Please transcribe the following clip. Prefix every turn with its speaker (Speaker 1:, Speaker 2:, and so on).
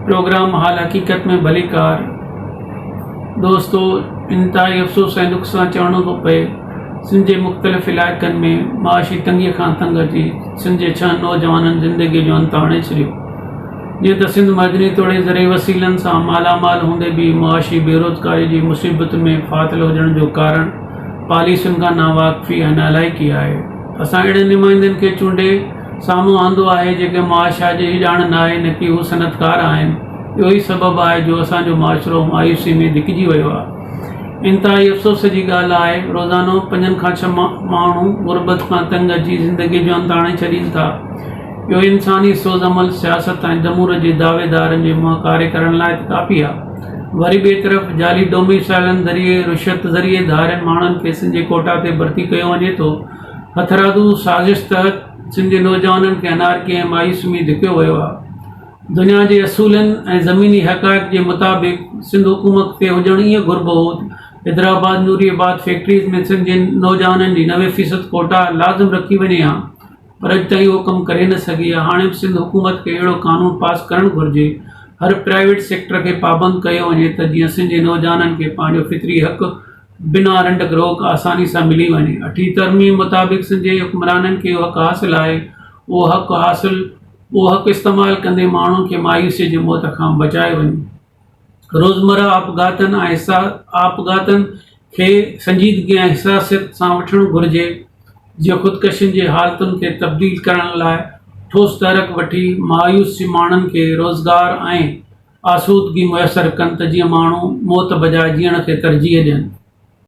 Speaker 1: Programme हाल हक़ीक़त में भलीकार। दोस्तों, इंतहाई अफ़सोस ऐं दुख सां चवणो थो पए, सिंध जे मुख़्तलिफ़ इलाइक़नि में माशी तंगीअ खां तंग अची सिंध जे 6 नौजवाननि ज़िंदगी जो अंत आणे छॾियो। जीअं त सिंध मदनी तोड़े ज़रिए वसीलनि सां मालामाल हूंदे बि मुआशी बेरोज़गारी जी मुसीबतुनि में फाथल हुजण जो कारण पॉलिसियुनि खां नावाक़फ़ी ऐं नालाइकी आहे। असां अहिड़े नुमाइंदनि खे चूंडे साम्हूं आंदो आहे जेके मुआशा जी ॼाण न आहे, न की हू सनतकार आहिनि। इहो ई सबबु आहे जो असांजो माशरो मायूसी में धिकिजी वियो आहे। इंतहाई अफ़सोस जी ॻाल्हि आहे, रोज़ानो 5 खां 6 माण्हू गुरबत खां तंग अची ज़िंदगी जो अंत आणे छॾीनि था। इहो इंसानी सोज़ अमल, सियासत ऐं जमूर जे दावेदारनि जे मुंहं कारे करण लाइ काफ़ी आहे। वरी ॿिए तरफ़ जाली डोमिसाइलनि ज़रिए रिश्वत ज़रिए धारियनि माण्हुनि खे सिंध जे कोटा ते भर्ती कयो वञे थो। हथरादू साज़िश तहत सिंध जे नौजवाननि खे अनारकी ऐं मायूसी में धिकियो वियो आहे। दुनिया जे असूलनि ऐं ज़मीनी हक़ाइक़ जे मुताबिक़ सिंध हुकूमत खे हुजणु ईअं घुरिबो हो। हैदराबाद नूरियाबाद फैक्ट्रीज़ में सिंध जे नौजवाननि जी 90% कोटा लाज़िम रखी वञे हा, पर अॼु ताईं उहो कमु करे न सघी आहे। हाणे बि सिंध हुकूमत खे अहिड़ो कानून पास करणु घुरिजे, हर प्राइवेट सेक्टर खे पाबंद कयो वञे त जीअं सिंध जे नौजवाननि खे पंहिंजो फितरी हक़ बिना रंडक रोक आसानी सां मिली वञे। 8हीं तरमीम मुताबिक़ सिंध जे हुक्मराननि खे इहो हक़ हासिलु आहे। उहो हक़ इस्तेमालु कंदे माण्हुनि खे मायूसीअ जे मौत खां बचाए वञे। रोज़मर्रा आपघातनि खे संजीदगी ऐं हिसासियत सां वठणु घुरिजे, जीअं ख़ुदकशियुनि जे हालतुनि खे तब्दील करण लाइ ठोस तहरक वठी मायूस माण्हुनि खे रोज़गार ऐं आसूदगी मुयसरु कनि त जीअं माण्हू मौत बजाए जीअण खे तरजीह ॾियनि।